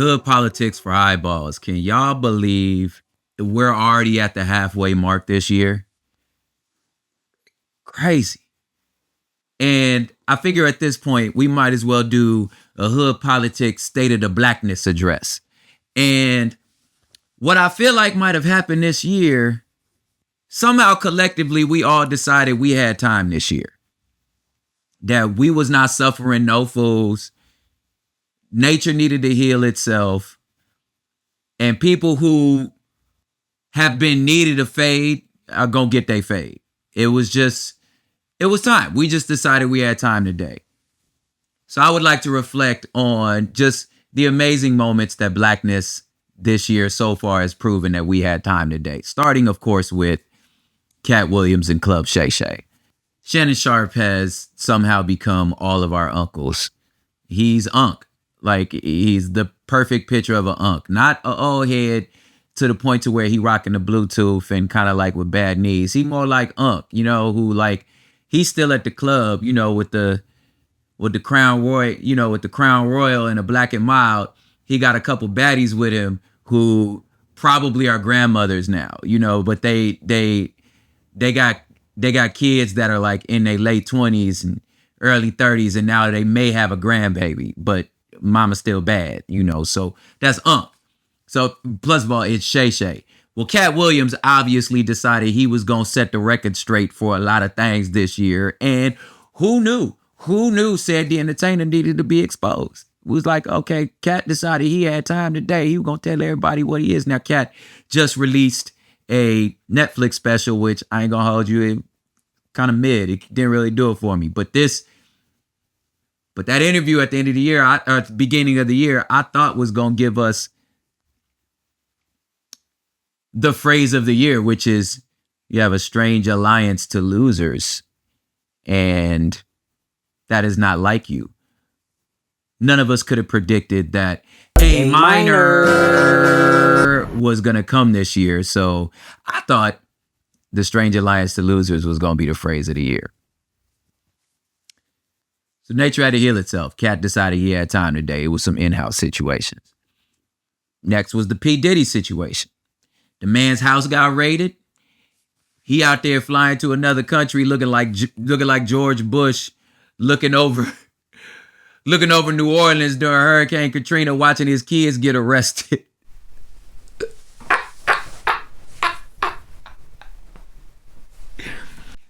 Hood politics for eyeballs. Can y'all believe we're already at the halfway mark this year? Crazy. And I figure at this point, we might as well do a hood politics state of the blackness address. And what I feel like might have happened this year, somehow collectively, we all decided we had time this year. That we was not suffering no fools. Nature needed to heal itself. And people who have been needed to fade are going to get their fade. It was time. We just decided we had time today. So I would like to reflect on just the amazing moments that Blackness this year so far has proven that we had time today. Starting, of course, with Katt Williams and Club Shay Shay. Shannon Sharpe has somehow become all of our uncles. He's Unc. Like, he's the perfect picture of an Unc. Not an old head to the point to where he rocking the Bluetooth and kind of like with bad knees. He more like Unc, who like, he's still at the club, with the Crown Royal, with the Crown Royal and a Black and Mild. He got a couple baddies with him who probably are grandmothers now, but they got kids that are like in their late 20s and early 30s, and now they may have a grandbaby, but mama's still bad, so that's Unc. So plus of all, it's Shay Shay. Well, Katt Williams obviously decided he was going to set the record straight for a lot of things this year. And who knew? Who knew said the entertainer needed to be exposed? It was like, okay, Katt decided he had time today. He was going to tell everybody what he is. Now, Katt just released a Netflix special, which I ain't going to hold you, it kind of mid. It didn't really do it for me. But that interview at the end of the year, or at the beginning of the year, I thought was going to give us the phrase of the year, which is, you have a strange alliance to losers, and that is not like you. None of us could have predicted that A minor was going to come this year. So I thought the strange alliance to losers was going to be the phrase of the year. So nature had to heal itself. Katt decided he had time today. It was some in-house situations. Next was the P. Diddy situation. The man's house got raided. He out there flying to another country looking like George Bush, looking over New Orleans during Hurricane Katrina, watching his kids get arrested.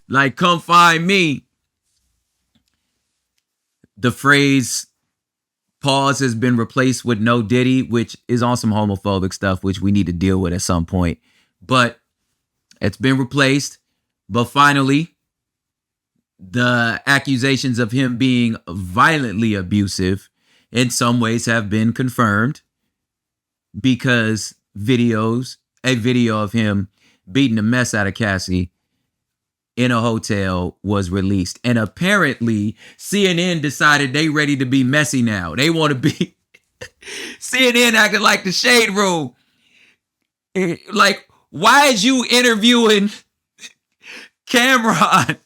Like, come find me. The phrase pause has been replaced with no Diddy, which is on some homophobic stuff, which we need to deal with at some point. But it's been replaced. But finally, the accusations of him being violently abusive in some ways have been confirmed, because a video of him beating the mess out of Cassie in a hotel was released. And apparently CNN decided they ready to be messy now. They want to be CNN acting like the Shade Room. Like, why is you interviewing Cameron?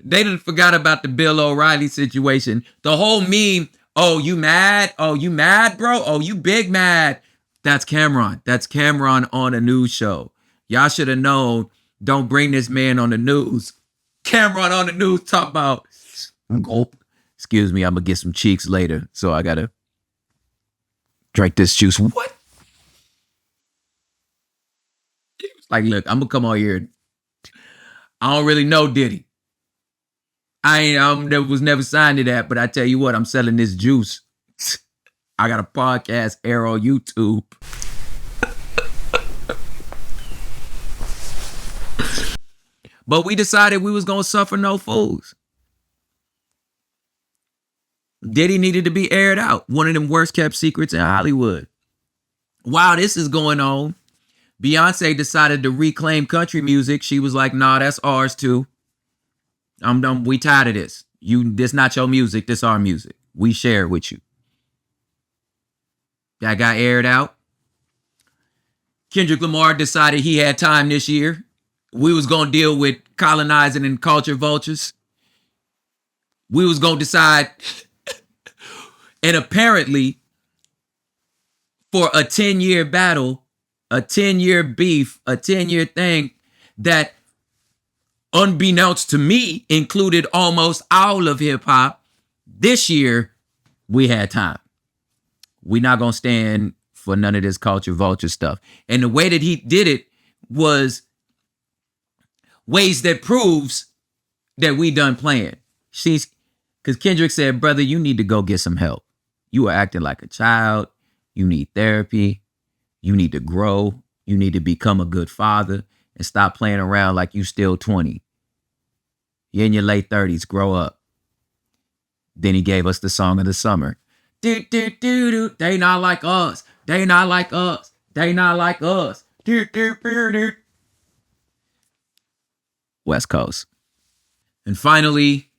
They done forgot about the Bill O'Reilly situation. The whole meme, oh, you mad? Oh, you mad, bro? Oh, you big mad. That's Cameron. That's Cameron on a news show. Y'all should have known, don't bring this man on the news. Cameron on the news talk about, excuse me, I'm going to get some cheeks later, so I got to drink this juice. What? Like, look, I'm going to come on here. I don't really know Diddy. I was never signed to that, but I tell you what, I'm selling this juice. I got a podcast air on YouTube. But we decided we was going to suffer no fools. Diddy needed to be aired out. One of them worst kept secrets in Hollywood. While this is going on, Beyonce decided to reclaim country music. She was like, nah, that's ours too. I'm done. We tired of this. This not your music. This our music. We share it with you. That got aired out. Kendrick Lamar decided he had time this year. We was going to deal with colonizing and culture vultures. we was going to decide. And apparently, for a 10-year battle, a 10-year beef, a 10-year thing that, unbeknownst to me, included almost all of hip hop, this year we had time. We're not going to stand for none of this culture vulture stuff. And the way that he did it was ways that proves that we done playing. Because Kendrick said, brother, you need to go get some help. You are acting like a child. You need therapy. You need to grow. You need to become a good father and stop playing around like you still 20. You're in your late 30s. Grow up. Then he gave us the song of the summer. Do, do, do, do. They not like us. They not like us. They not like us. Do, do, do, do. West Coast. And finally,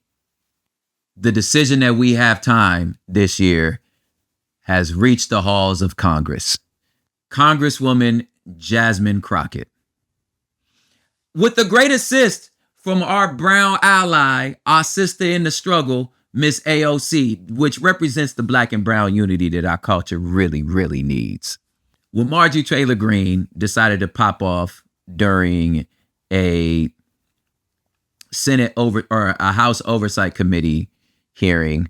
the decision that we have time this year has reached the halls of Congress. Congresswoman Jasmine Crockett. With the great assist from our brown ally, our sister in the struggle, Miss AOC, which represents the black and brown unity that our culture really, really needs. When Marjorie Taylor Greene decided to pop off during a a House Oversight Committee hearing,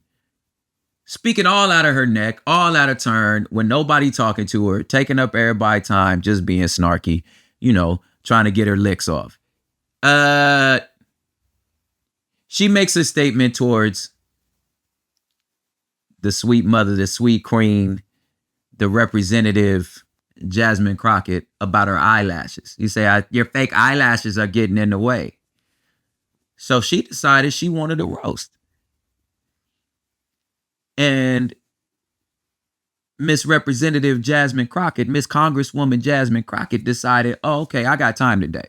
speaking all out of her neck, all out of turn, when nobody talking to her, taking up everybody's time, just being snarky, trying to get her licks off. She makes a statement towards the sweet mother, the sweet queen, the representative Jasmine Crockett, about her eyelashes. You say, your fake eyelashes are getting in the way. So she decided she wanted a roast. And Miss Representative Jasmine Crockett, Miss Congresswoman Jasmine Crockett decided, oh, okay, I got time today.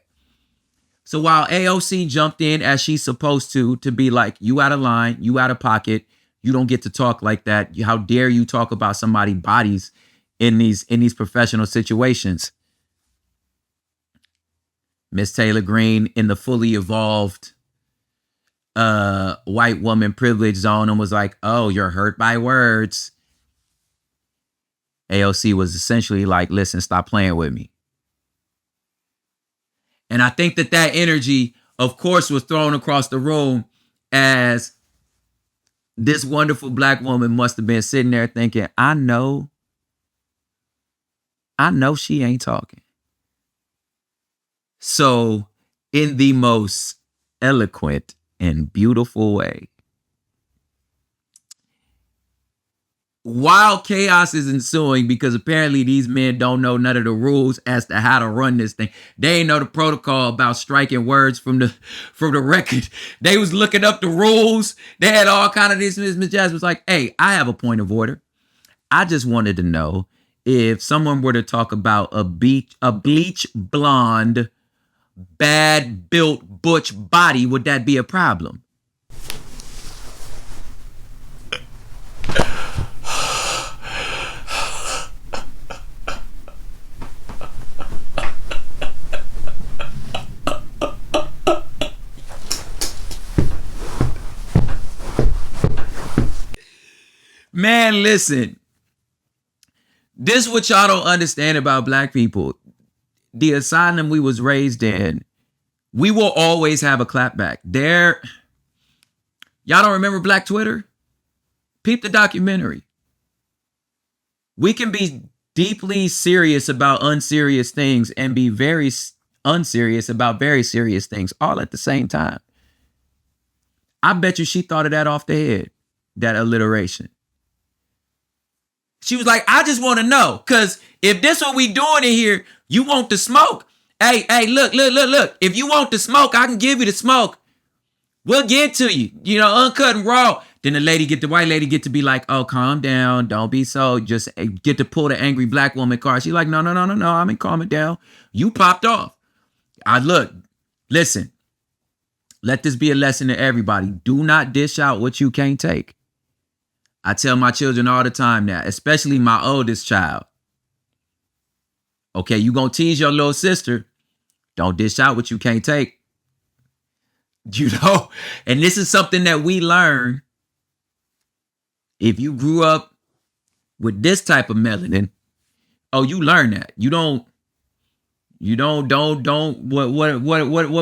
So while AOC jumped in as she's supposed to be like, you out of line, you out of pocket, you don't get to talk like that. How dare you talk about somebody's bodies in these professional situations? Miss Taylor Greene, in the fully evolved white woman privilege zone, and was like, oh, you're hurt by words. AOC was essentially like, listen, stop playing with me. And I think that energy, of course, was thrown across the room as this wonderful black woman must have been sitting there thinking, I know she ain't talking. So in the most eloquent and beautiful way, while chaos is ensuing, because apparently these men don't know none of the rules as to how to run this thing. They ain't know the protocol about striking words from the record. They was looking up the rules. They had all kind of this. Miss Jasmine was like, hey, I have a point of order. I just wanted to know if someone were to talk about a bleach blonde, bad built butch body, would that be a problem? Man, listen. This is what y'all don't understand about black people. The asylum we was raised in, we will always have a clapback. Y'all don't remember Black Twitter? Peep the documentary. We can be deeply serious about unserious things and be very unserious about very serious things all at the same time. I bet you she thought of that off the head, that alliteration. She was like, I just want to know, because if this what we doing in here, you want the smoke. Hey, look. If you want the smoke, I can give you the smoke. We'll get to you, uncut and raw. Then the white lady get to be like, oh, calm down. Don't be so, just get to pull the angry black woman card. She's like, no. I mean, calm it down. You popped off. Listen, let this be a lesson to everybody. Do not dish out what you can't take. I tell my children all the time now, especially my oldest child. Okay, you gonna tease your little sister. Don't dish out what you can't take. And this is something that we learn If you grew up with this type of melanin, oh, you learn that. What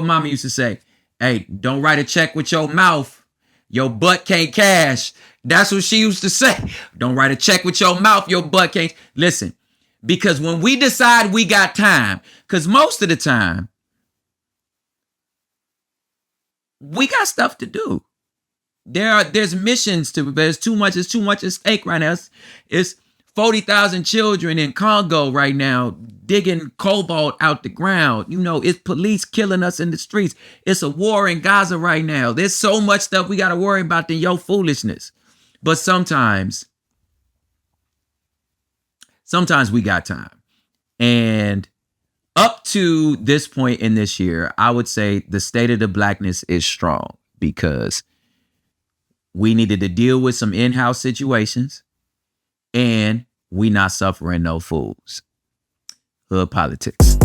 mama used to say? Hey, don't write a check with your mouth. Your butt can't cash. That's what she used to say. Don't write a check with your mouth. Your butt can't. Listen, because when we decide we got time, because most of the time, we got stuff to do. There's missions to, there's too much at stake right now. It's 40,000 children in Congo right now digging cobalt out the ground. You know, it's police killing us in the streets. It's a war in Gaza right now. There's so much stuff we got to worry about than your foolishness. But sometimes we got time. And up to this point in this year, I would say the state of the blackness is strong because we needed to deal with some in-house situations and we not suffering no fools. Hood politics.